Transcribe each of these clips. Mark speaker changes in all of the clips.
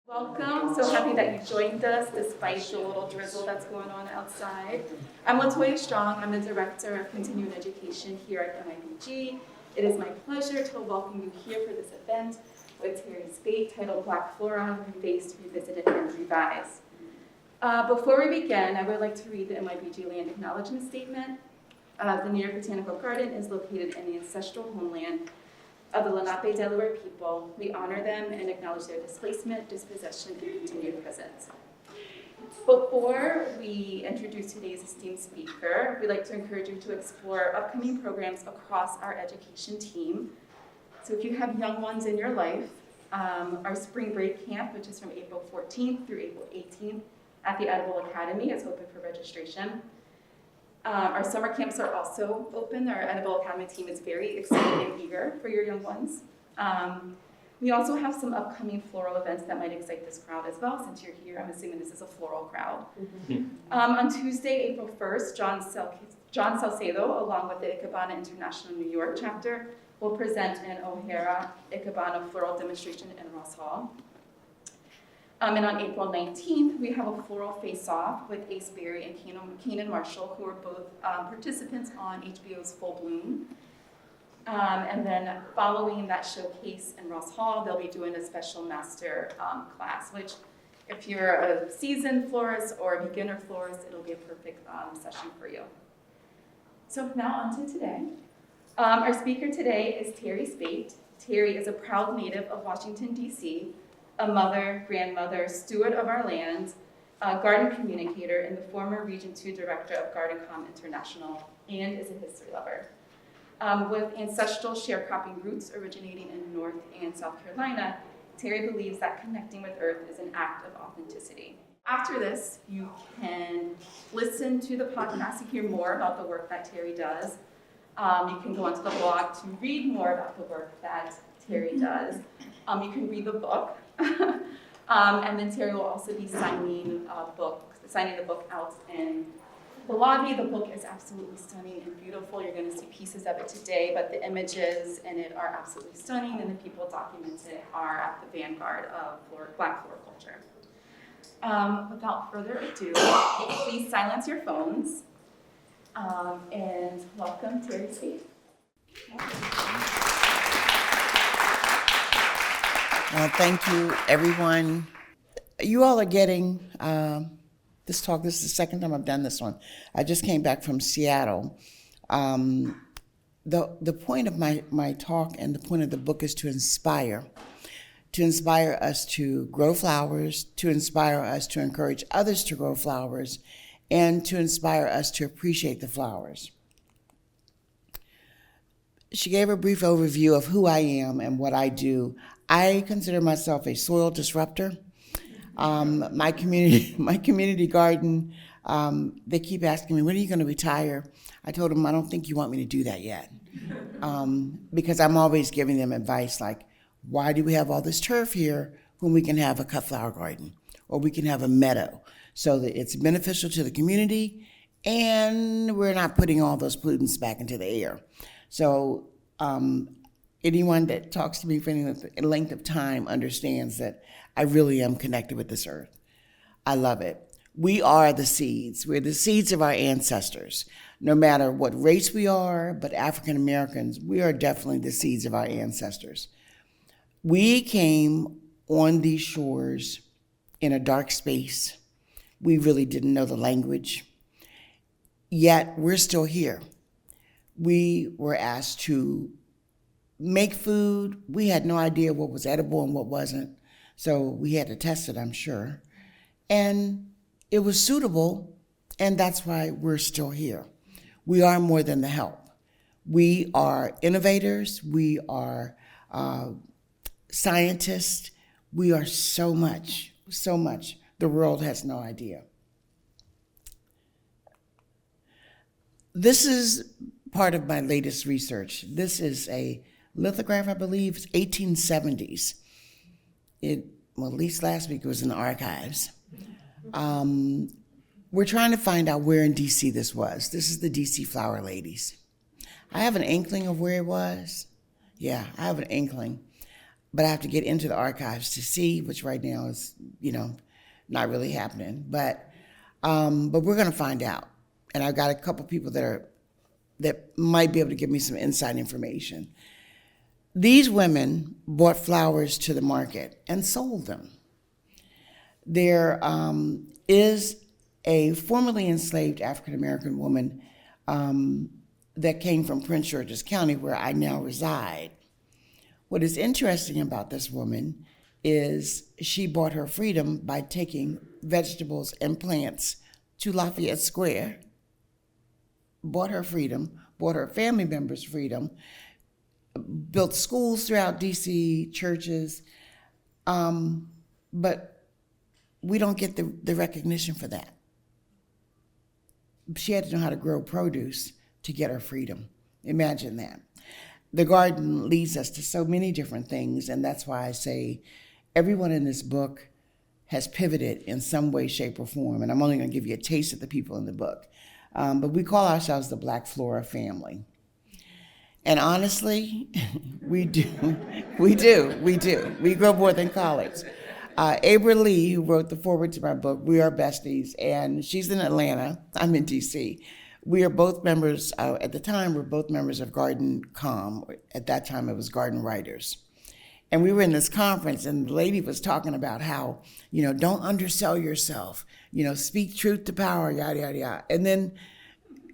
Speaker 1: Welcome. So happy that you joined us despite the little drizzle that's going on outside. I'm Latoya Strong. I'm the Director of Continuing Education here at MIBG. It is my pleasure to welcome you here for this event with Teri Speight titled Black Flora, Revased, Revisited, and Revised. Before we begin, I would like to read the MIBG Land Acknowledgement Statement. The New York Botanical Garden is located in the ancestral homeland of the Lenape Delaware people. We honor them and acknowledge their displacement, dispossession, and continued presence. Before we introduce today's esteemed speaker, we'd like to encourage you to explore upcoming programs across our education team. So if you have young ones in your life, our spring break camp, which is from April 14th through April 18th at the Edible Academy, is open for registration. Our summer camps are also open. Our Edible Academy team is very excited and eager for your young ones. We also have some upcoming floral events that might excite this crowd as well. Since you're here, I'm assuming this is a floral crowd. On Tuesday, April 1st, John Salcedo, along with the Ikebana International New York chapter, will present an O'Hara Ikebana floral demonstration in Ross Hall. And on April 19th, we have a floral face-off with Ace Berry and Keenan Marshall, who are both participants on HBO's Full Bloom. And then following that showcase in Ross Hall, they'll be doing a special master class, which if you're a seasoned florist or a beginner florist, it'll be a perfect session for you. So now on to today. Our speaker today is Teri Speight. Teri is a proud native of Washington, D.C., a mother, grandmother, steward of our land, a garden communicator, and the former Region 2 Director of GardenCom International, and is a history lover. With ancestral sharecropping roots originating in North and South Carolina, Teri believes that connecting with Earth is an act of authenticity. After this, you can listen to the podcast to hear more about the work that Teri does. You can go onto the blog to read more about the work that Teri does. You can read the book. And then Teri will also be signing the book out in the lobby. The book is absolutely stunning and beautiful. You're going to see pieces of it today, but the images in it are absolutely stunning, and the people documented are at the Vanguard of Black Floriculture. Without further ado, please silence your phones, and welcome Teri Speight.
Speaker 2: Thank you, everyone. You all are getting this talk. This is the second time I've done this one. I just came back from Seattle. The point of my talk and the point of the book is to inspire us to grow flowers, to inspire us to encourage others to grow flowers, and to inspire us to appreciate the flowers. She gave a brief overview of who I am and what I do. I consider myself a soil disruptor. My community garden, they keep asking me, when are you going to retire? I told them, I don't think you want me to do that yet. Because I'm always giving them advice like, why do we have all this turf here when we can have a cut flower garden or we can have a meadow so that it's beneficial to the community and we're not putting all those pollutants back into the air. So anyone that talks to me for any length of time understands that I really am connected with this earth. I love it. We are the seeds. We're the seeds of our ancestors. No matter what race we are, but African Americans, we are definitely the seeds of our ancestors. We came on these shores in a dark space. We really didn't know the language. Yet we're still here. We were asked to make food. We had no idea what was edible and what wasn't. So we had to test it, I'm sure. And it was suitable, and that's why we're still here. We are more than the help. We are innovators. We are scientists. We are so much. The world has no idea. This is part of my latest research. This is a lithograph, I believe, it's 1870s. At least last week it was in the archives. We're trying to find out where in DC this was. This is the DC Flower Ladies. I have an inkling of where it was. Yeah, I have an inkling. but I have to get into the archives to see, which right now is, not really happening. But we're going to find out. And I've got a couple people that might be able to give me some inside information. These women brought flowers to the market and sold them. There is a formerly enslaved African-American woman that came from Prince George's County, where I now reside. What is interesting about this woman is she bought her freedom by taking vegetables and plants to Lafayette Square, bought her freedom, bought her family members freedom, built schools throughout DC, churches, but we don't get the recognition for that. She had to know how to grow produce to get her freedom. Imagine that. The garden leads us to so many different things, and that's why I say everyone in this book has pivoted in some way, shape, or form, and I'm only going to give you a taste of the people in the book. But we call ourselves the Black Flora family. And honestly, we do. We grow more than collards. Abra Lee, who wrote the foreword to my book, we are besties, and she's in Atlanta. I'm in DC. We are both members, at the time, we're both members of Garden Com. At that time, it was Garden Writers. And we were in this conference, and the lady was talking about how, don't undersell yourself, speak truth to power, yada, yada, yada. And then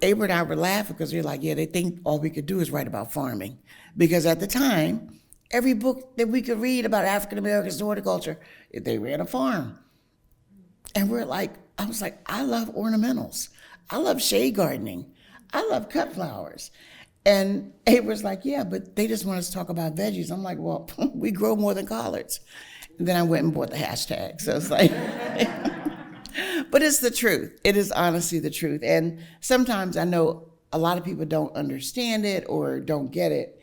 Speaker 2: Abra and I were laughing because we were like, yeah, they think all we could do is write about farming. Because at the time, every book that we could read about African Americans horticulture, they ran a farm. And I was like, I love ornamentals. I love shade gardening. I love cut flowers. And Abra's like, yeah, but they just want us to talk about veggies. I'm like, well, we grow more than collards. And then I went and bought the hashtag. So it's like, but it's the truth. It is honestly the truth. And sometimes I know a lot of people don't understand it or don't get it.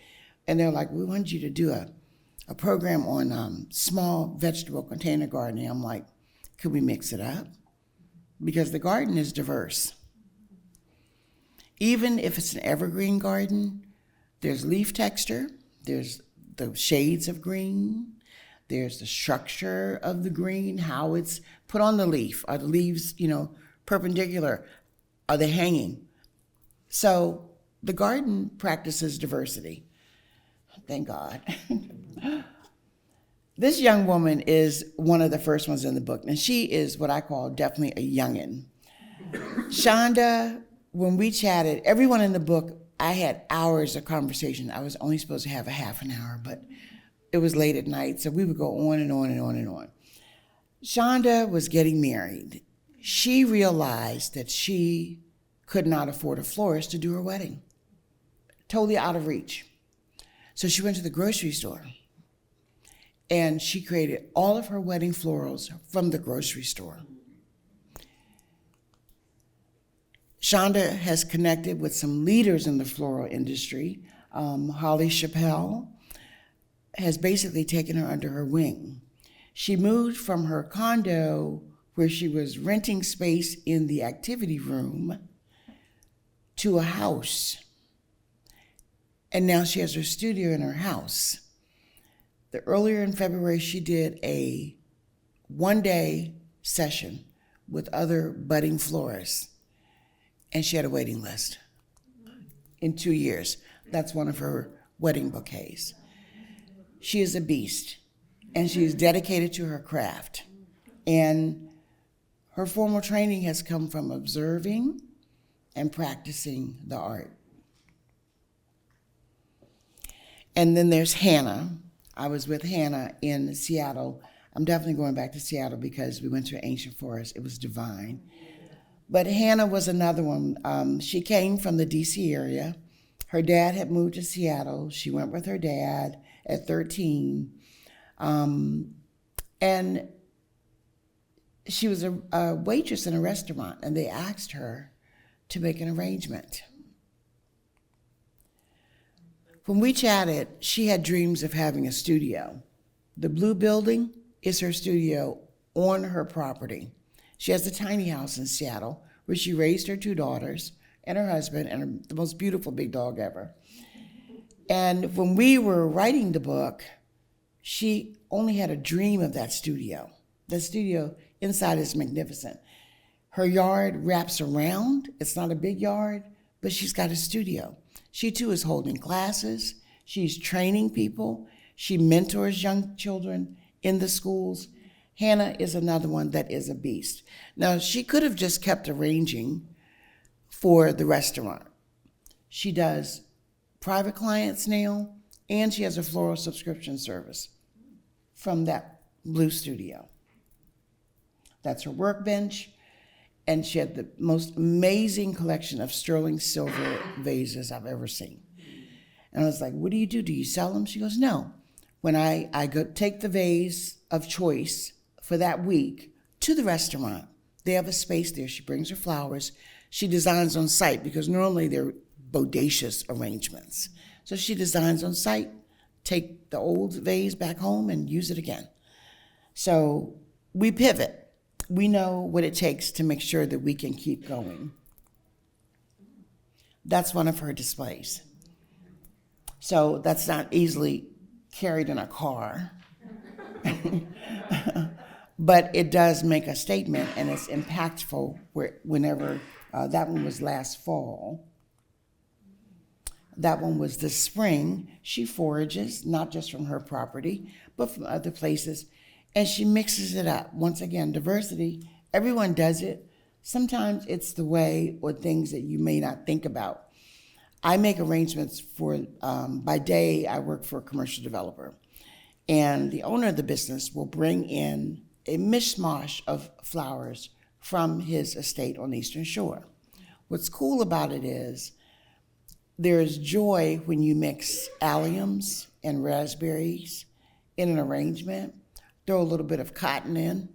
Speaker 2: And they're like, we want you to do a program on small vegetable container gardening. I'm like, could we mix it up? Because the garden is diverse. Even if it's an evergreen garden, there's leaf texture, there's the shades of green, there's the structure of the green, how it's put on the leaf. Are the leaves, perpendicular? Are they hanging? So the garden practices diversity. Thank God. This young woman is one of the first ones in the book, and she is what I call definitely a youngin'. Shonda, when we chatted, everyone in the book, I had hours of conversation. I was only supposed to have a half an hour, but it was late at night, so we would go on and on and on and on. Shonda was getting married. She realized that she could not afford a florist to do her wedding. Totally out of reach. So she went to the grocery store, and she created all of her wedding florals from the grocery store. Shonda has connected with some leaders in the floral industry. Holly Chappelle has basically taken her under her wing. She moved from her condo, where she was renting space in the activity room, to a house. And now she has her studio in her house. Earlier in February, she did a one-day session with other budding florists. And she had a waiting list in 2 years. That's one of her wedding bouquets. She is a beast, and she is dedicated to her craft. And her formal training has come from observing and practicing the art. And then there's Hannah. I was with Hannah in Seattle. I'm definitely going back to Seattle because we went to an ancient forest. It was divine. But Hannah was another one. She came from the DC area. Her dad had moved to Seattle. She went with her dad at 13. And she was a waitress in a restaurant, and they asked her to make an arrangement. When we chatted, she had dreams of having a studio. The blue building is her studio on her property. She has a tiny house in Seattle where she raised her 2 daughters and her husband and the most beautiful big dog ever. And when we were writing the book, She only had a dream of that studio. The studio inside is magnificent. Her yard wraps around. It's not a big yard, but she's got a studio. She too is holding classes. She's training people. She mentors young children in the schools. Hannah is another one that is a beast. Now, she could have just kept arranging for the restaurant. She does private clients now, and she has a floral subscription service from that blue studio. That's her workbench, and she had the most amazing collection of sterling silver vases I've ever seen. And I was like, what do? Do you sell them? She goes, no. When I go take the vase of choice for that week to the restaurant, they have a space there. She brings her flowers. She designs on site because normally they're bodacious arrangements. So she designs on site, take the old vase back home and use it again. So we pivot. We know what it takes to make sure that we can keep going. That's one of her displays. So that's not easily carried in a car. But it does make a statement, and it's impactful whenever that one was last fall. That one was this spring. She forages, not just from her property, but from other places, and she mixes it up. Once again, diversity, everyone does it. Sometimes it's the way or things that you may not think about. I make arrangements for, by day, I work for a commercial developer, and the owner of the business will bring in a mishmash of flowers from his estate on the Eastern Shore. What's cool about it is there's joy when you mix alliums and raspberries in an arrangement. Throw a little bit of cotton in.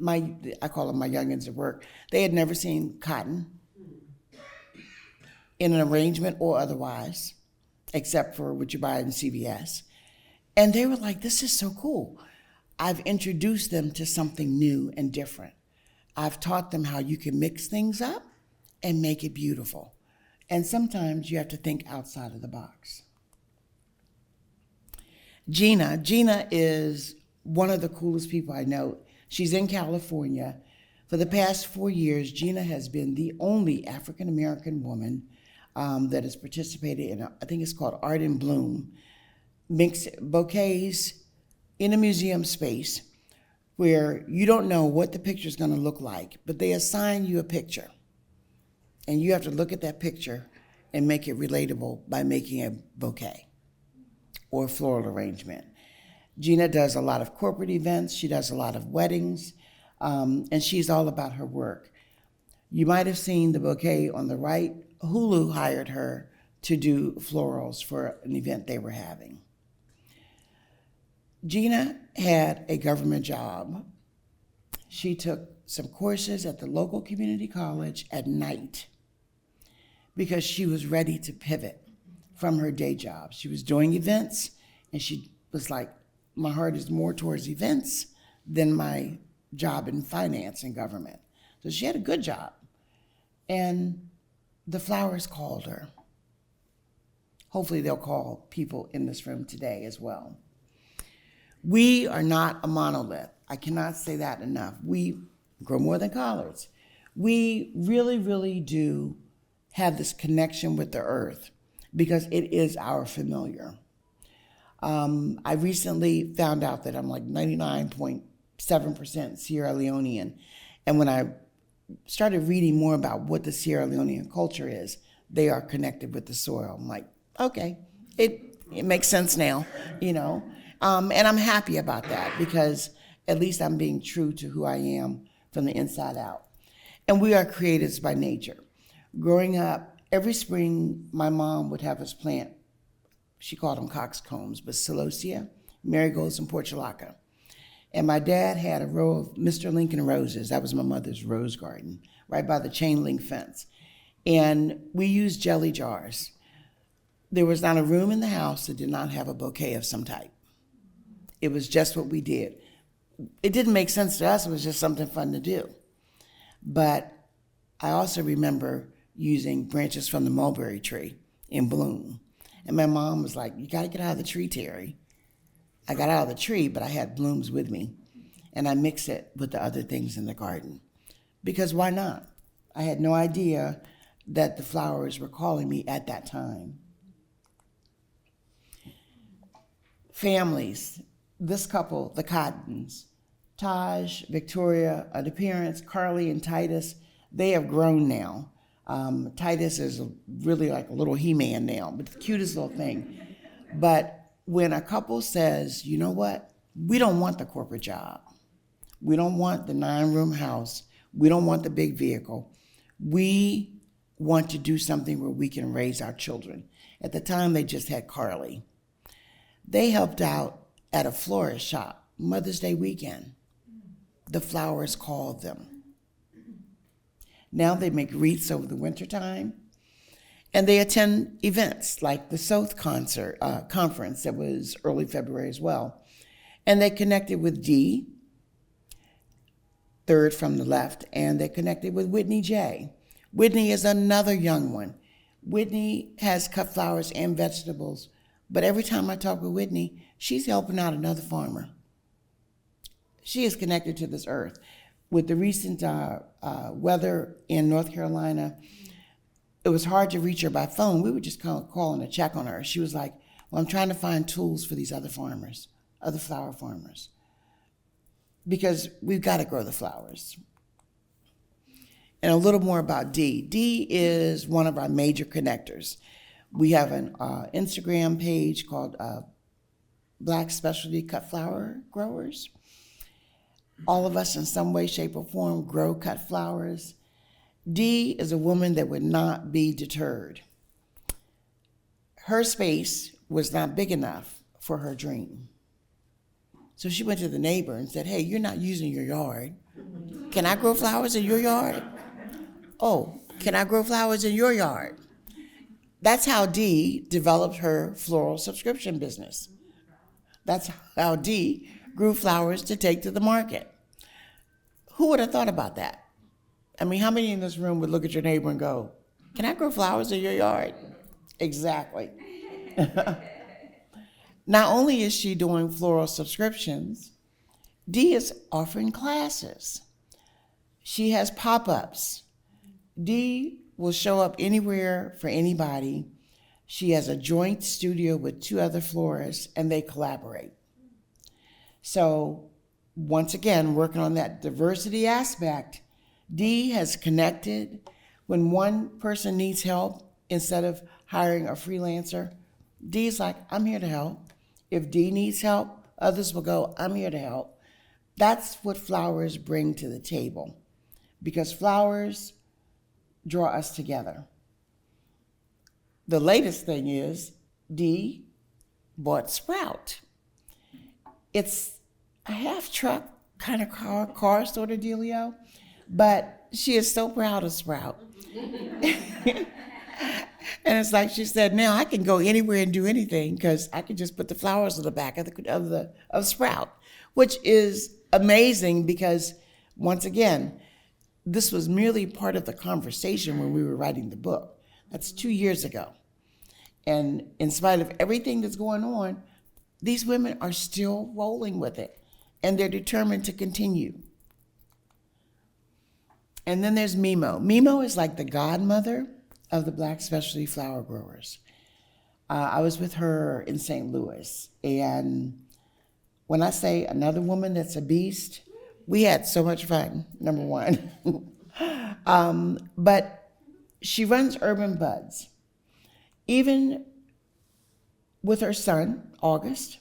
Speaker 2: I call them my youngins at work. They had never seen cotton in an arrangement or otherwise, except for what you buy in CVS. And they were like, this is so cool. I've introduced them to something new and different. I've taught them how you can mix things up and make it beautiful. And sometimes you have to think outside of the box. Gina is one of the coolest people I know. She's in California. For the past 4 years, Gina has been the only African-American woman that has participated in, I think it's called Art in Bloom, mix bouquets in a museum space where you don't know what the picture is going to look like, but they assign you a picture. And you have to look at that picture and make it relatable by making a bouquet or a floral arrangement. Gina does a lot of corporate events. She does a lot of weddings, and she's all about her work. You might have seen the bouquet on the right. Hulu hired her to do florals for an event they were having. Gina had a government job. She took some courses at the local community college at night because she was ready to pivot from her day job. She was doing events, and she was like, my heart is more towards events than my job in finance and government. So she had a good job. And the flowers called her. Hopefully they'll call people in this room today as well. We are not a monolith. I cannot say that enough. We grow more than collards. We really, really do have this connection with the earth because it is our familiar. I recently found out that I'm like 99.7% Sierra Leonean. And when I started reading more about what the Sierra Leonean culture is, they are connected with the soil. I'm like, okay, it makes sense now, you know. And I'm happy about that because at least I'm being true to who I am from the inside out. And we are creatives by nature. Growing up, every spring, my mom would have us plant, she called them coxcombs, but celosia, marigolds, and portulaca. And my dad had a row of Mr. Lincoln roses. That was my mother's rose garden, right by the chain link fence. And we used jelly jars. There was not a room in the house that did not have a bouquet of some type. It was just what we did. It didn't make sense to us. It was just something fun to do. But I also remember using branches from the mulberry tree in bloom. And my mom was like, you got to get out of the tree, Teri. I got out of the tree, but I had blooms with me. And I mix it with the other things in the garden. Because why not? I had no idea that the flowers were calling me at that time. Families, this couple, the Cottons, Taj, Victoria, the parents, Carly and Titus, they have grown now. Titus is really like a little He-Man now, but the cutest little thing. But when a couple says, you know what, we don't want the corporate job. We don't want the 9-room house. We don't want the big vehicle. We want to do something where we can raise our children. At the time, they just had Carly. They helped out at a florist shop, Mother's Day weekend. The flowers called them. Now they make wreaths over the wintertime, and they attend events like the South conference that was early February as well. And they connected with Dee, third from the left, and they connected with Whitney J. Whitney is another young one. Whitney has cut flowers and vegetables, but every time I talk with Whitney, she's helping out another farmer. She is connected to this earth. With the recent weather in North Carolina, it was hard to reach her by phone. We were just calling to check on her. She was like, well, I'm trying to find tools for these other farmers, other flower farmers, because we've got to grow the flowers. And a little more about Dee. Dee is one of our major connectors. We have an Instagram page called Black Specialty Cut Flower Growers. All of us in some way, shape, or form grow cut flowers. Dee is a woman that would not be deterred. Her space was not big enough for her dream. So she went to the neighbor and said, hey, you're not using your yard. Can I grow flowers in your yard? Oh, can I grow flowers in your yard? That's how Dee developed her floral subscription business. That's how Dee grew flowers to take to the market. Who would have thought about that? I mean, how many in this room would look at your neighbor and go, can I grow flowers in your yard? Exactly. Not only is she doing floral subscriptions, Dee is offering classes. She has pop-ups. Dee will show up anywhere for anybody. She has a joint studio with 2 other florists, and they collaborate. So once again, working on that diversity aspect, Dee has connected. When one person needs help, instead of hiring a freelancer, Dee's like, I'm here to help. If Dee needs help, others will go, I'm here to help. That's what flowers bring to the table, because flowers draw us together. The latest thing is Dee bought Sprout. It's a half truck kind of car sort of dealio, but she is so proud of Sprout. And it's like she said, now I can go anywhere and do anything because I can just put the flowers on the back of Sprout, which is amazing because, once again, this was merely part of the conversation when we were writing the book. That's 2 years ago. And in spite of everything that's going on, these women are still rolling with it, and they're determined to continue. And then there's Mimo. Mimo is like the godmother of the Black specialty flower growers. I was with her in St. Louis, and when I say another woman that's a beast, we had so much fun, number one. But she runs Urban Buds. Even with her son, August,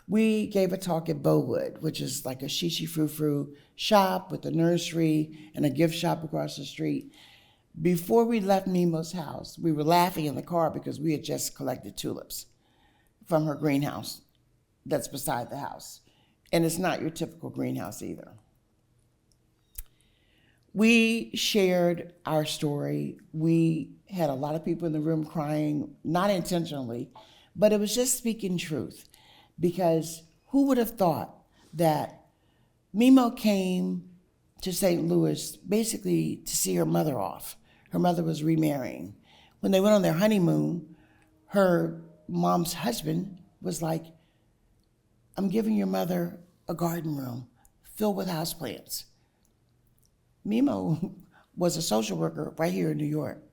Speaker 2: we gave a talk at Bowood, which is like a shishi frou-frou shop with a nursery and a gift shop across the street. Before we left Mimo's house, we were laughing in the car because we had just collected tulips from her greenhouse that's beside the house. And it's not your typical greenhouse either. We shared our story. We had a lot of people in the room crying, not intentionally, but it was just speaking truth. Because who would have thought that Mimo came to St. Louis basically to see her mother off. Her mother was remarrying. When they went on their honeymoon, her mom's husband was like, I'm giving your mother a garden room filled with houseplants. Mimo was a social worker right here in New York.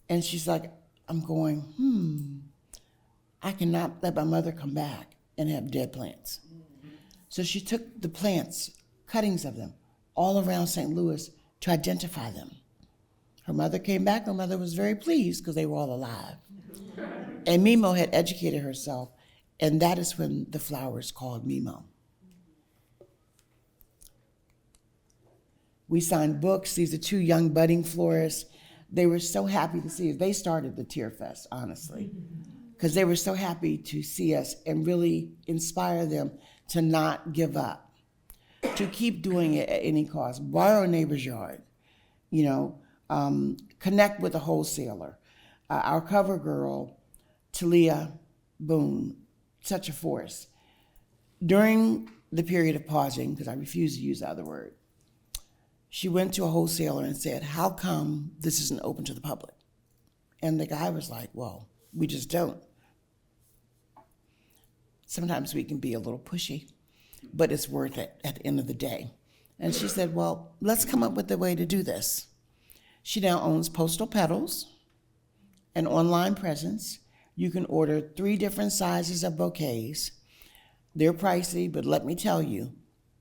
Speaker 2: And she's like, I'm going, I cannot let my mother come back and have dead plants. So she took the plants, cuttings of them, all around St. Louis to identify them. Her mother came back, her mother was very pleased because they were all alive. And Mimo had educated herself, and that is when the flowers called Mimo. We signed books. These are two young budding florists. They were so happy to see us. They started the Tear Fest, honestly, because they were so happy to see us and really inspire them to not give up, to keep doing it at any cost. Borrow a neighbor's yard, connect with a wholesaler. Our cover girl, Talia Boone, such a force. During the period of pausing, because I refuse to use the other word, she went to a wholesaler and said, how come this isn't open to the public? And the guy was like, well, we just don't. Sometimes we can be a little pushy, but it's worth it at the end of the day. And she said, well, let's come up with a way to do this. She now owns Postal Petals, an online presence. You can order 3 different sizes of bouquets. They're pricey, but let me tell you,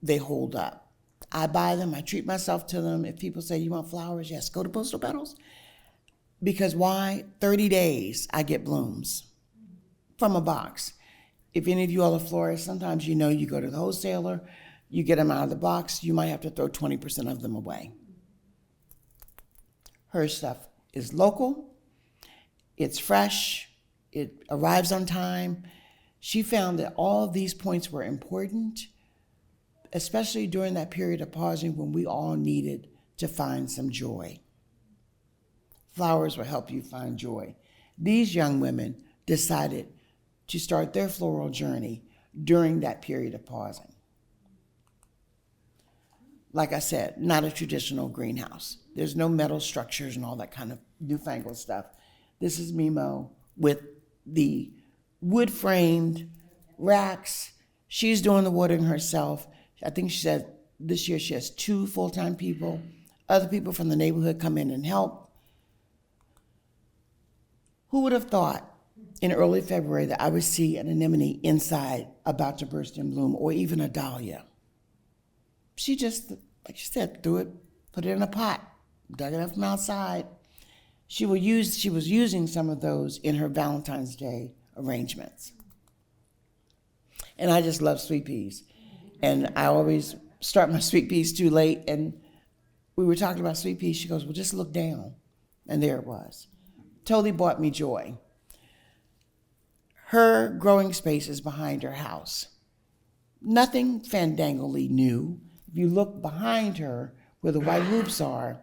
Speaker 2: they hold up. I buy them, I treat myself to them. If people say, you want flowers? Yes, go to Postal Petals. Because why? 30 days, I get blooms from a box. If any of you all are florists, sometimes you go to the wholesaler, you get them out of the box, you might have to throw 20% of them away. Her stuff is local, it's fresh, it arrives on time. She found that all of these points were important, especially during that period of pausing when we all needed to find some joy. Flowers will help you find joy. These young women decided to start their floral journey during that period of pausing. Like I said, not a traditional greenhouse. There's no metal structures and all that kind of newfangled stuff. This is Mimo with the wood-framed racks. She's doing the watering herself. I think she said this year she has 2 full-time people. Other people from the neighborhood come in and help. Who would have thought in early February that I would see an anemone inside about to burst in bloom, or even a dahlia? She just, like she said, threw it, put it in a pot, dug it up from outside. She was using some of those in her Valentine's Day arrangements. And I just love sweet peas. And I always start my sweet peas too late. And we were talking about sweet peas. She goes, well, just look down. And there it was. Totally brought me joy. Her growing space is behind her house. Nothing fandangly new. If you look behind her where the white roofs are,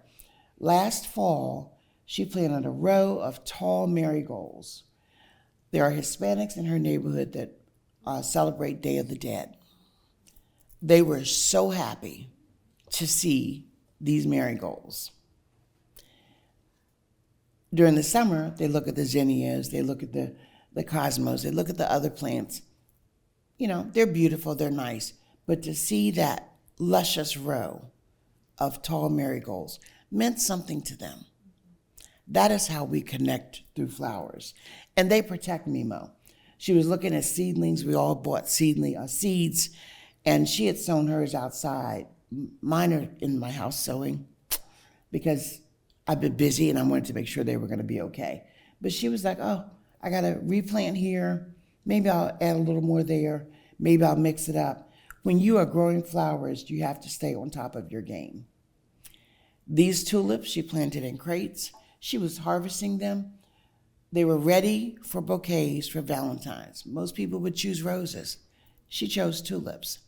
Speaker 2: last fall, she planted a row of tall marigolds. There are Hispanics in her neighborhood that celebrate Day of the Dead. They were so happy to see these marigolds. During the summer, they look at the zinnias, they look at the cosmos, they look at the other plants. They're beautiful, they're nice. But to see that luscious row of tall marigolds meant something to them. That is how we connect through flowers. And they protect Mimo. She was looking at seedlings. We all bought seeds. And she had sown hers outside. Mine are in my house sowing because I've been busy and I wanted to make sure they were going to be okay. But she was like, oh, I got to replant here. Maybe I'll add a little more there. Maybe I'll mix it up. When you are growing flowers, you have to stay on top of your game. These tulips she planted in crates. She was harvesting them. They were ready for bouquets for Valentine's. Most people would choose roses. She chose tulips.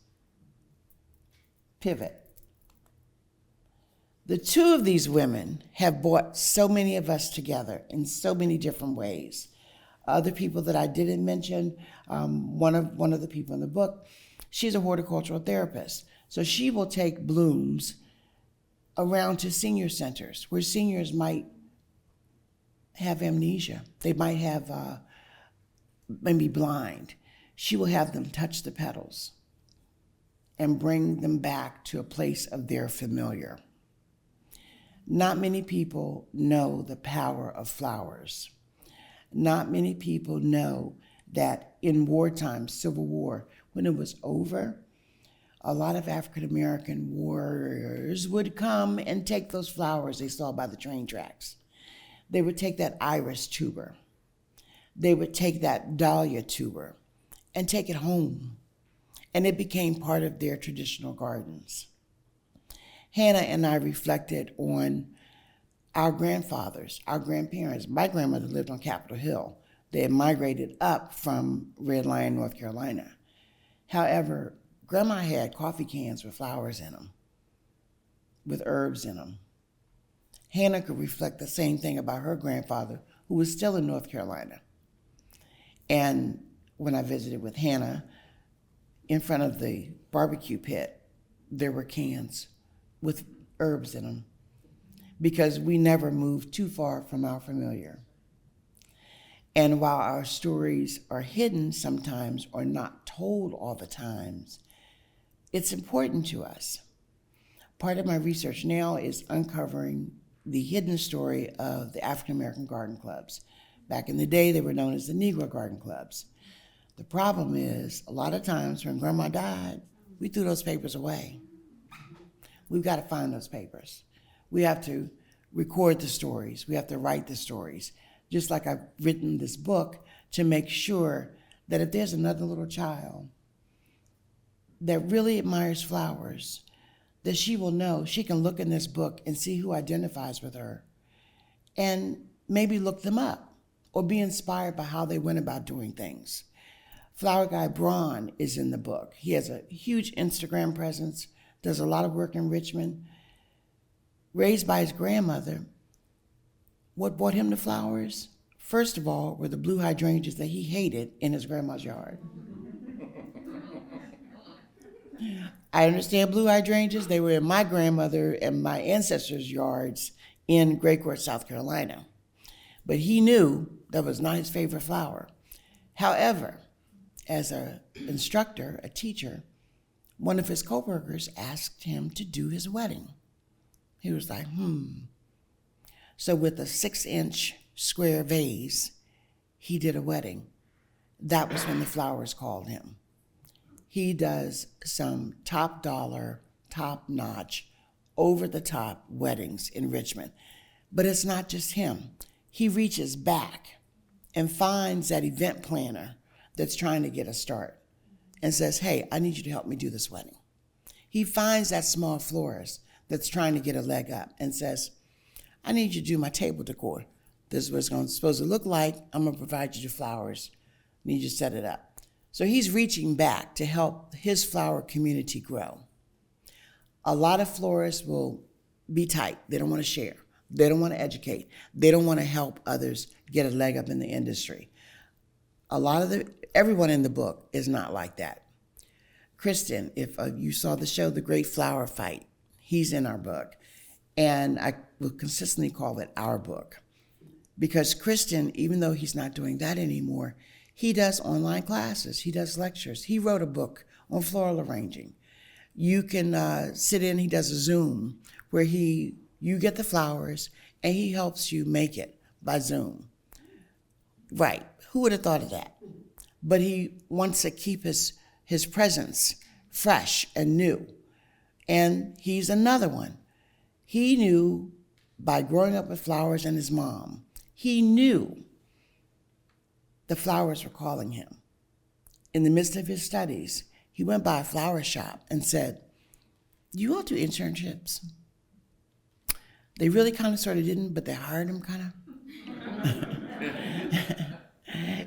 Speaker 2: Pivot. The 2 of these women have brought so many of us together in so many different ways. Other people that I didn't mention, one of the people in the book, she's a horticultural therapist. So she will take blooms around to senior centers where seniors might have amnesia. They might have maybe blind. she will have them touch the petals and bring them back to a place of their familiar. Not many people know the power of flowers. Not many people know that in wartime, Civil War, when it was over, a lot of African American warriors would come and take those flowers they saw by the train tracks. They would take that iris tuber. They would take that dahlia tuber and take it home. And it became part of their traditional gardens. Hannah and I reflected on our grandfathers, our grandparents. My grandmother lived on Capitol Hill. They had migrated up from Red Lion, North Carolina. However, Grandma had coffee cans with flowers in them, with herbs in them. Hannah could reflect the same thing about her grandfather, who was still in North Carolina. And when I visited with Hannah, in front of the barbecue pit, there were cans with herbs in them, because we never moved too far from our familiar. And while our stories are hidden sometimes or not told all the times, it's important to us. Part of my research now is uncovering the hidden story of the African American garden clubs. Back in the day, they were known as the Negro garden clubs. The problem is, a lot of times when Grandma died, we threw those papers away. We've got to find those papers. We have to record the stories. We have to write the stories. Just like I've written this book to make sure that if there's another little child that really admires flowers, that she will know, she can look in this book and see who identifies with her and maybe look them up or be inspired by how they went about doing things. Flower Guy Braun is in the book. He has a huge Instagram presence, does a lot of work in Richmond. Raised by his grandmother, what brought him to flowers, first of all, were the blue hydrangeas that he hated in his grandma's yard. I understand blue hydrangeas. They were in my grandmother and my ancestors' yards in Great Court, South Carolina. But he knew that was not his favorite flower. However, as an instructor, a teacher, one of his coworkers asked him to do his wedding. He was like, So with a 6-inch square vase, he did a wedding. That was when the flowers called him. He does some top dollar, top notch, over the top weddings in Richmond. But it's not just him. He reaches back and finds that event planner that's trying to get a start and says, hey, I need you to help me do this wedding. He finds that small florist that's trying to get a leg up and says, I need you to do my table decor. This is what it's supposed to look like. I'm going to provide you the flowers. I need you to set it up. So he's reaching back to help his flower community grow. A lot of florists will be tight. They don't want to share. They don't want to educate. They don't want to help others get a leg up in the industry. Everyone in the book is not like that. Kristen, if you saw the show, The Great Flower Fight, he's in our book. And I will consistently call it our book. Because Kristen, even though he's not doing that anymore, he does online classes. He does lectures. He wrote a book on floral arranging. You can sit in, he does a Zoom where you get the flowers and he helps you make it by Zoom. Right, who would have thought of that? But he wants to keep his presence fresh and new. And he's another one. He knew by growing up with flowers and his mom, he knew the flowers were calling him. In the midst of his studies, he went by a flower shop and said, you all do internships? They really kind of sort of didn't, but they hired him kind of.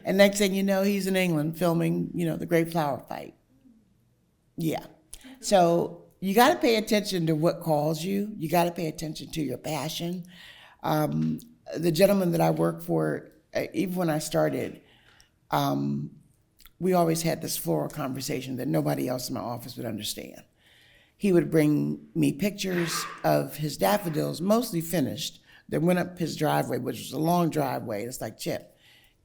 Speaker 2: And next thing you know, he's in England filming, The Great Flower Fight. Yeah. So you got to pay attention to what calls you. You got to pay attention to your passion. The gentleman that I work for, even when I started, we always had this floral conversation that nobody else in my office would understand. He would bring me pictures of his daffodils, mostly finished, that went up his driveway, which was a long driveway. It's like, Chip,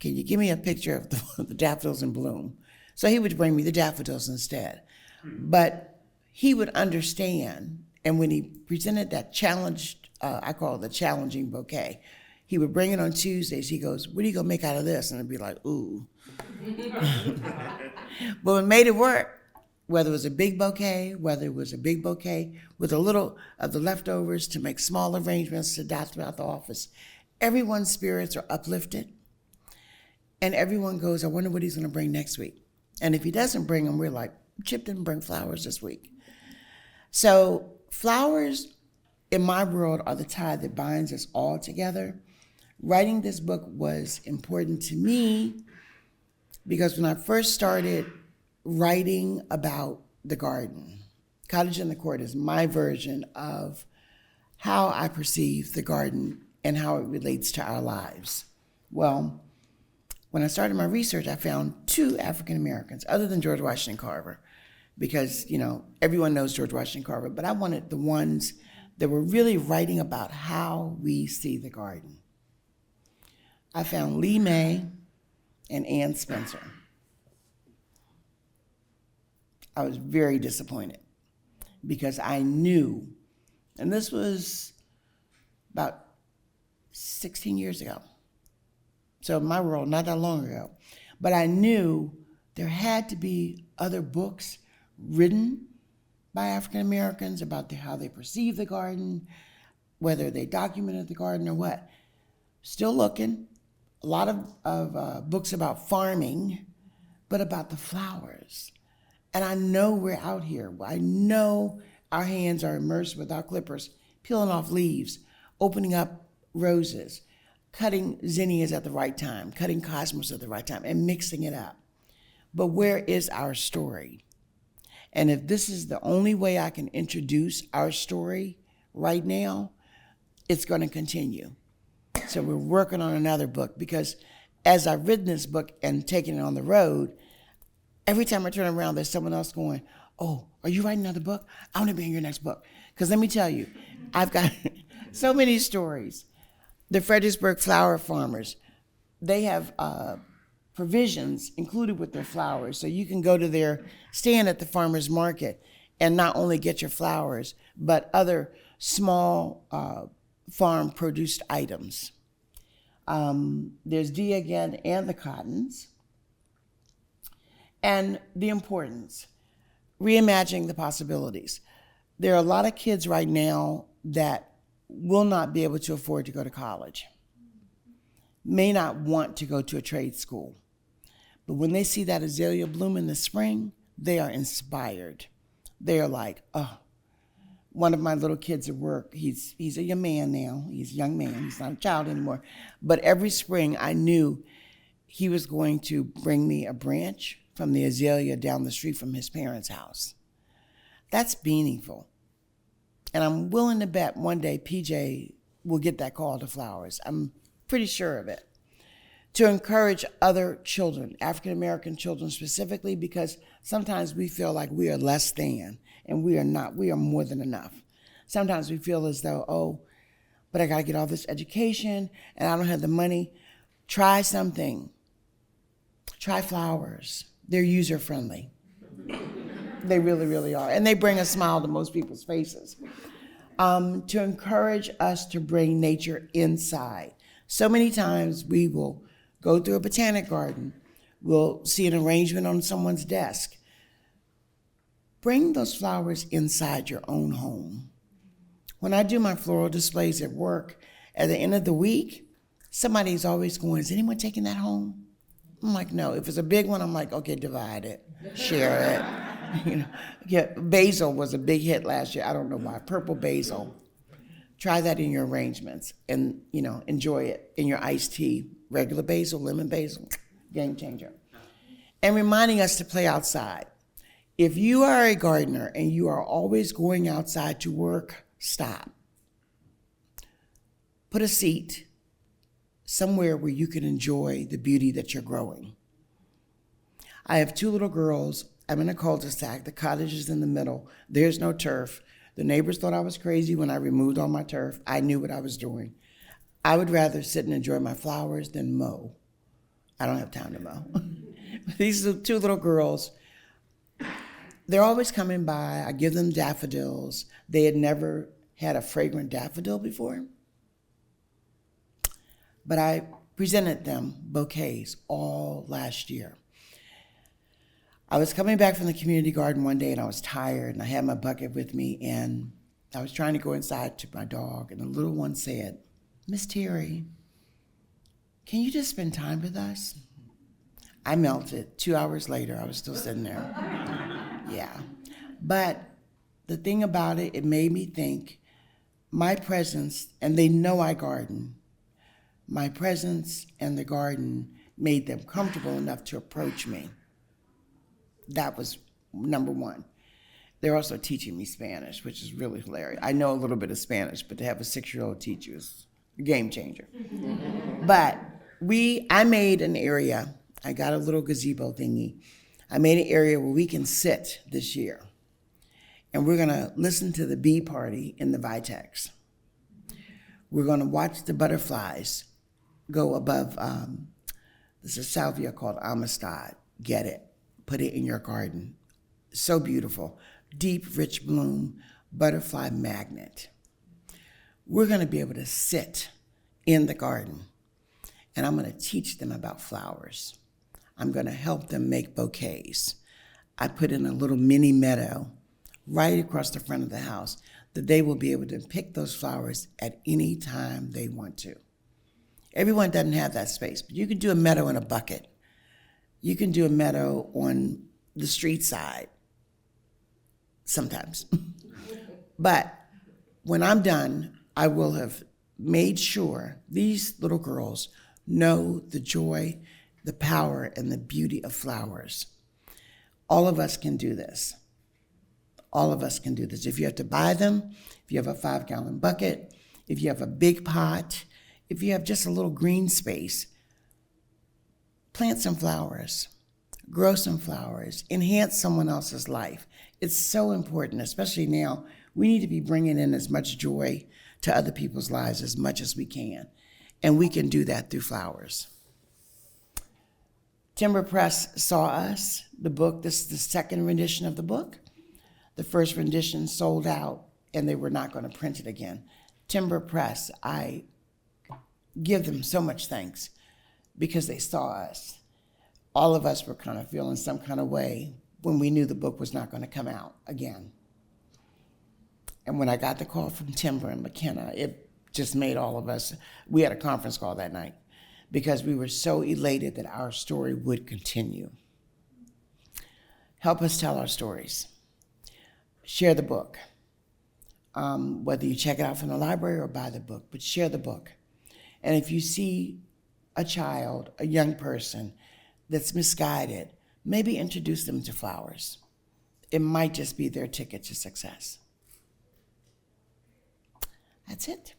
Speaker 2: can you give me a picture of the daffodils in bloom? So he would bring me the daffodils instead. But he would understand, and when he presented that challenged, I call it the challenging bouquet, he would bring it on Tuesdays. He goes, what are you going to make out of this? And I'd be like, ooh. But we made it work. Whether it was a big bouquet, whether it was a big bouquet with a little of the leftovers to make small arrangements to dot throughout the office, everyone's spirits are uplifted. And everyone goes, I wonder what he's going to bring next week. And if he doesn't bring them, we're like, Chip didn't bring flowers this week. So flowers in my world are the tie that binds us all together. Writing this book was important to me because when I first started writing about the garden, Cottage in the Court is my version of how I perceive the garden and how it relates to our lives. Well, when I started my research, I found 2 African Americans, other than George Washington Carver, because, everyone knows George Washington Carver, but I wanted the ones that were really writing about how we see the garden. I found Lee May and Ann Spencer. I was very disappointed because I knew, and this was about 16 years ago. So in my world, not that long ago, but I knew there had to be other books written by African Americans about how they perceive the garden, whether they documented the garden or what. Still looking, a lot of books about farming, but about the flowers. And I know we're out here. I know our hands are immersed with our clippers, peeling off leaves, opening up roses, cutting zinnias at the right time, cutting cosmos at the right time, and mixing it up. But where is our story? And if this is the only way I can introduce our story right now, it's going to continue. So we're working on another book because as I've written this book and taken it on the road, every time I turn around, there's someone else going, oh, are you writing another book? I want to be in your next book. Because let me tell you, I've got so many stories. The Fredericksburg flower farmers, they have provisions included with their flowers. So you can go to their stand at the farmer's market and not only get your flowers, but other small farm produced items. There's Dee again and the Cottons. And the importance, reimagining the possibilities. There are a lot of kids right now that will not be able to afford to go to college, may not want to go to a trade school. But when they see that azalea bloom in the spring, they are inspired. They are like, oh, one of my little kids at work, he's a young man now. He's a young man. He's not a child anymore. But every spring I knew he was going to bring me a branch from the azalea down the street from his parents' house. That's meaningful. And I'm willing to bet one day PJ will get that call to flowers. I'm pretty sure of it. To encourage other children, African American children specifically, because sometimes we feel like we are less than, and we are not. We are more than enough. Sometimes we feel as though, oh, but I got to get all this education, and I don't have the money. Try something. Try flowers. They're user-friendly. They really, really are. And they bring a smile to most people's faces. To encourage us to bring nature inside. So many times we will go through a botanic garden. We'll see an arrangement on someone's desk. Bring those flowers inside your own home. When I do my floral displays at work, at the end of the week, somebody's always going, is anyone taking that home? I'm like, no. If it's a big one, I'm like, okay, divide it, share it. Yeah, basil was a big hit last year. I don't know why. Purple basil. Try that in your arrangements and, enjoy it in your iced tea. Regular basil, lemon basil, game changer. And reminding us to play outside. If you are a gardener and you are always going outside to work, stop. Put a seat somewhere where you can enjoy the beauty that you're growing. I have 2 little girls. I'm in a cul-de-sac. The cottage is in the middle. There's no turf. The neighbors thought I was crazy when I removed all my turf. I knew what I was doing. I would rather sit and enjoy my flowers than mow. I don't have time to mow. These are two little girls. They're always coming by. I give them daffodils. They had never had a fragrant daffodil before. But I presented them bouquets all last year. I was coming back from the community garden one day and I was tired and I had my bucket with me and I was trying to go inside to my dog and the little one said, "Miss Teri, can you just spend time with us?" I melted. 2 hours later, I was still sitting there. Yeah. But the thing about it, it made me think my presence, and they know I garden, my presence and the garden made them comfortable enough to approach me. That was number one. They're also teaching me Spanish, which is really hilarious. I know a little bit of Spanish, but to have a 6-year-old teach you is a game changer. But I made an area. I got a little gazebo thingy. I made an area where we can sit this year. And we're gonna listen to the bee party in the Vitex. We're gonna watch the butterflies go above, there's a salvia called Amistad. Get it, put it in your garden. So beautiful, deep, rich bloom, butterfly magnet. We're gonna be able to sit in the garden and I'm gonna teach them about flowers. I'm gonna help them make bouquets. I put in a little mini meadow right across the front of the house that they will be able to pick those flowers at any time they want to. Everyone doesn't have that space, but you can do a meadow in a bucket. You can do a meadow on the street side sometimes. But when I'm done, I will have made sure these little girls know the joy, the power, and the beauty of flowers. All of us can do this. All of us can do this. If you have to buy them, if you have a 5-gallon bucket, if you have a big pot, if you have just a little green space, plant some flowers, grow some flowers, enhance someone else's life. It's so important, especially now. We need to be bringing in as much joy to other people's lives as much as we can. And we can do that through flowers. Timber Press saw us, the book. This is the second rendition of the book. The first rendition sold out and they were not going to print it again. Timber Press, I give them so much thanks because they saw us. All of us were kind of feeling some kind of way when we knew the book was not going to come out again. And when I got the call from Timber and McKenna, it just made all of us, we had a conference call that night because we were so elated that our story would continue. Help us tell our stories. Share the book. Whether you check it out from the library or buy the book, but share the book. And if you see a child, a young person that's misguided, maybe introduce them to flowers. It might just be their ticket to success. That's it.